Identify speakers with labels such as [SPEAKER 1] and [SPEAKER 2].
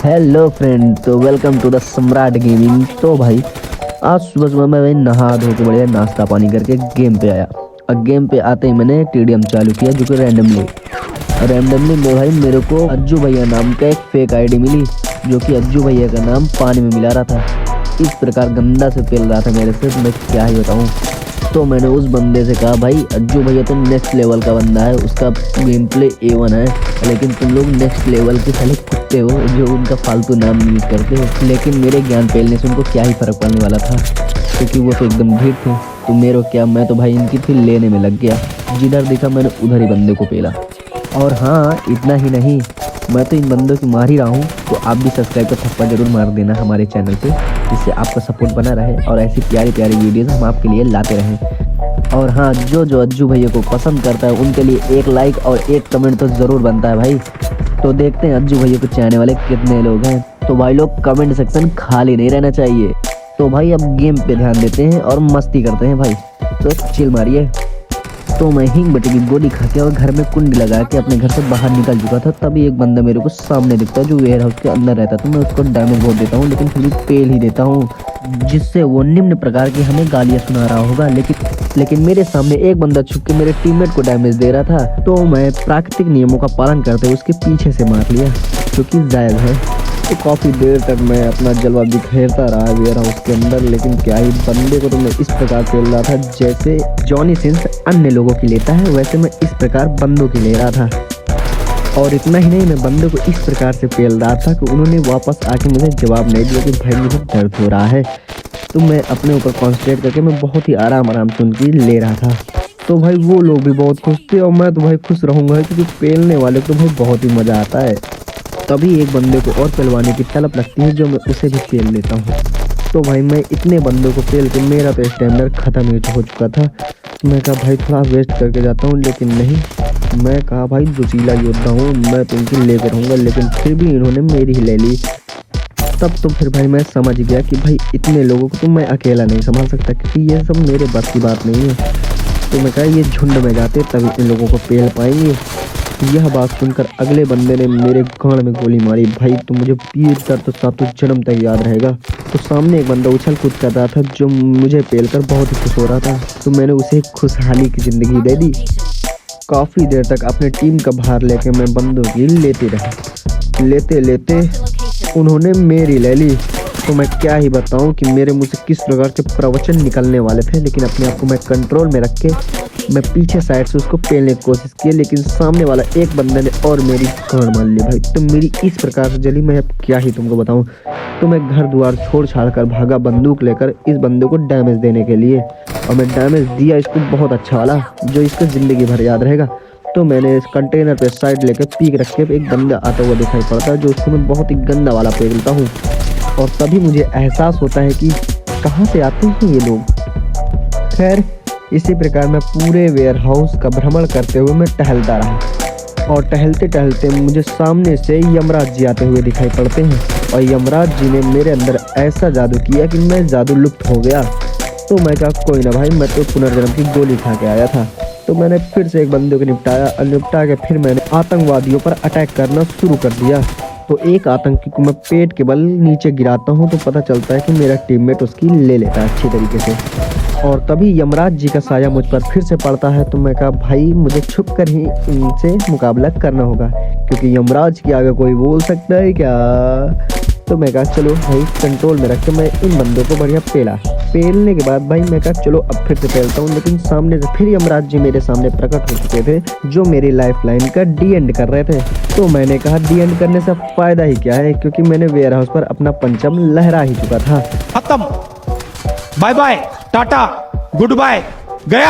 [SPEAKER 1] Hello friend, तो welcome to the सम्राट gaming. तो भाई आज सुबह सुबह मैं भाई नहा धो के बढ़िया नाश्ता पानी करके गेम पे आया। और गेम पे आते ही मैंने टीडीएम चालू किया, जो कि रैंडमली में भाई मेरे को अज्जू भैया नाम का एक फेक आईडी मिली, जो कि अज्जू भैया का नाम पानी में मिला रहा था। इस प्रकार गंदा से पेल रहा था मेरे से, तो मैं क्या ही बताऊँ। तो मैंने उस बंदे से कहा, भाई अज्जू भैया तो नेक्स्ट लेवल का बंदा है, उसका गेम प्ले A1 है, लेकिन तुम लोग नेक्स्ट लेवल के साले कुत्ते हो जो उनका फालतू नाम यूज करते हो। लेकिन मेरे ज्ञान पेलने से उनको क्या ही फर्क पड़ने वाला था, क्योंकि वो तो एकदम भीड़ थे। तो मेरे क्या, मैं तो भाई इनकी फिर लेने में लग गया। जिधर देखा मैंने उधर ही बंदे को पेला। और हाँ, इतना ही नहीं, मैं तो इन बंदों की मार ही रहा हूँ। तो आप भी सब्सक्राइब का थप्पा जरूर मार देना हमारे चैनल पे, जिससे आपका सपोर्ट बना रहे और ऐसी प्यारी प्यारी वीडियोस हम आपके लिए लाते रहें। और हाँ, जो अज्जू भैया को पसंद करता है उनके लिए एक लाइक और एक कमेंट तो ज़रूर बनता है भाई। तो देखते हैं अज्जू भैया को चाहने वाले कितने लोग हैं। तो भाई लोग, कमेंट सेक्शन खाली नहीं रहना चाहिए। तो भाई अब गेम पे ध्यान देते हैं और मस्ती करते हैं भाई। तो चिल मारिए। तो मैं हिंग बटे की गोली खा के और घर में कुंडी लगा के अपने घर से बाहर निकल चुका था। तभी एक बंदा मेरे को सामने दिखता है, जो वेयर हाउस के अंदर रहता था। मैं उसको डैमेज बहुत देता हूँ, लेकिन फिर भी पेल ही देता हूँ, जिससे वो निम्न प्रकार की हमें गालियाँ सुना रहा होगा। लेकिन मेरे सामने एक बंदा छुप के मेरे टीममेट को डैमेज दे रहा था। तो मैं प्राकृतिक नियमों का पालन करते हुए उसके पीछे से मार लिया, जो कि जायज़ है। तो काफ़ी देर तक मैं अपना जलवा बिखेरता रहा वेयर हाउस के अंदर, लेकिन क्या ही, बंदे को तो मैं इस प्रकार पेल रहा था जैसे जॉनी सिंस अन्य लोगों की लेता है, वैसे मैं इस प्रकार बंदों की ले रहा था। और इतना ही नहीं, मैं बंदों को इस प्रकार से पेल रहा था कि उन्होंने वापस आके मुझे जवाब नहीं दिया कि भाई मुझे दर्द हो रहा है। तो मैं अपने ऊपर कॉन्सेंट्रेट करके मैं बहुत ही आराम से उनकी ले रहा था। तो भाई वो लोग भी बहुत खुश थे और मैं तो भाई खुश रहूँगा, क्योंकि पेलने वाले को तो भाई बहुत ही मज़ा आता है। तभी एक बंदे को और पेलवाने की तलब लगती है, जो मैं उसे भी पेल लेता हूँ। तो भाई मैं इतने बंदों को पेल के मेरा तो स्टैमिना खत्म ही हो चुका था। मैं कहा भाई थोड़ा वेस्ट करके जाता हूँ, लेकिन नहीं, मैं कहा भाई जोशीला योद्धा हूँ, मैं तो इनकी लेके रहूँगा। लेकिन फिर भी इन्होंने मेरी ही ले ली। तब तो फिर भाई मैं समझ गया कि भाई इतने लोगों को तो मैं अकेला नहीं संभाल सकता, क्योंकि ये सब मेरे बस की बात नहीं है। तो मैं कहा ये झुंड में जाते तभी इन लोगों को पेल पाएंगे। यह बात सुनकर अगले बंदे ने मेरे गांड में गोली मारी। भाई तो मुझे पीर दर्द तो सातों जन्म तक याद रहेगा। तो सामने एक बंदा उछल कूद कर रहा था, जो मुझे पेलकर बहुत ही खुश हो रहा था। तो मैंने उसे खुशहाली की ज़िंदगी दे दी। काफ़ी देर तक अपने टीम का भार लेके मैं बंदों की लेते रहा। लेते लेते उन्होंने मेरी ले ली। तो मैं क्या ही बताऊं कि मेरे मुंह से किस प्रकार के प्रवचन निकलने वाले थे, लेकिन अपने आप को मैं कंट्रोल में रख के मैं पीछे साइड से उसको पेलने की कोशिश की, लेकिन सामने वाला एक बंदे ने और मेरी गांड मान ली। भाई तो मेरी इस प्रकार से जली, मैं अब क्या ही तुमको बताऊं। तो मैं घर द्वार छोड़ छाड़ कर भागा बंदूक लेकर इस बंदे को डैमेज देने के लिए। और मैं डैमेज दिया इसको बहुत अच्छा वाला, जो इसको ज़िंदगी भर याद रहेगा। तो मैंने इस कंटेनर पे साइड लेकर पीक रख के एक बंदा आता हुआ दिखाई पड़ता है, जो उसको मैं बहुत ही गंदा वाला पेलता हूँ। और तभी मुझे एहसास होता है कि कहाँ से आते हैं ये लोग। खैर, इसी प्रकार मैं पूरे वेयर हाउस का भ्रमण करते हुए मैं टहलता रहा। और टहलते टहलते मुझे सामने से यमराज जी आते हुए दिखाई पड़ते हैं। और यमराज जी ने मेरे अंदर ऐसा जादू किया कि मैं जादू लुप्त हो गया। तो मैं कहा कोई ना भाई, मैं तो पुनर्जन्म की गोली खा के आया था। तो मैंने फिर से एक बंदे को निपटाया और निपटा के फिर मैंने आतंकवादियों पर अटैक करना शुरू कर दिया। तो एक आतंकी को मैं पेट के बल नीचे गिराता हूँ, तो पता चलता है कि मेरा टीममेट उसकी ले लेता है अच्छी तरीके से। और तभी यमराज जी का साया मुझ पर फिर से पड़ता है। तो मैं कहा भाई मुझे छुप कर ही इनसे मुकाबला करना होगा, क्योंकि यमराज के आगे कोई बोल सकता है क्या। तो मैं कहा चलो भाई, कंट्रोल में रख के मैं इन बंदों को बढ़िया पेला। पेलने के बाद भाई मैं कहा चलो अब फिर से पेलता हूँ, लेकिन सामने से फिर यमराज जी मेरे सामने प्रकट हो चुके थे, जो मेरी लाइफ लाइन का डी एंड कर रहे थे। तो मैंने कहा डी एंड करने से फायदा ही क्या है, क्योंकि मैंने वेयर हाउस पर अपना पंचम लहरा ही चुका था।
[SPEAKER 2] खत्म, bye bye, tata, goodbye, गया।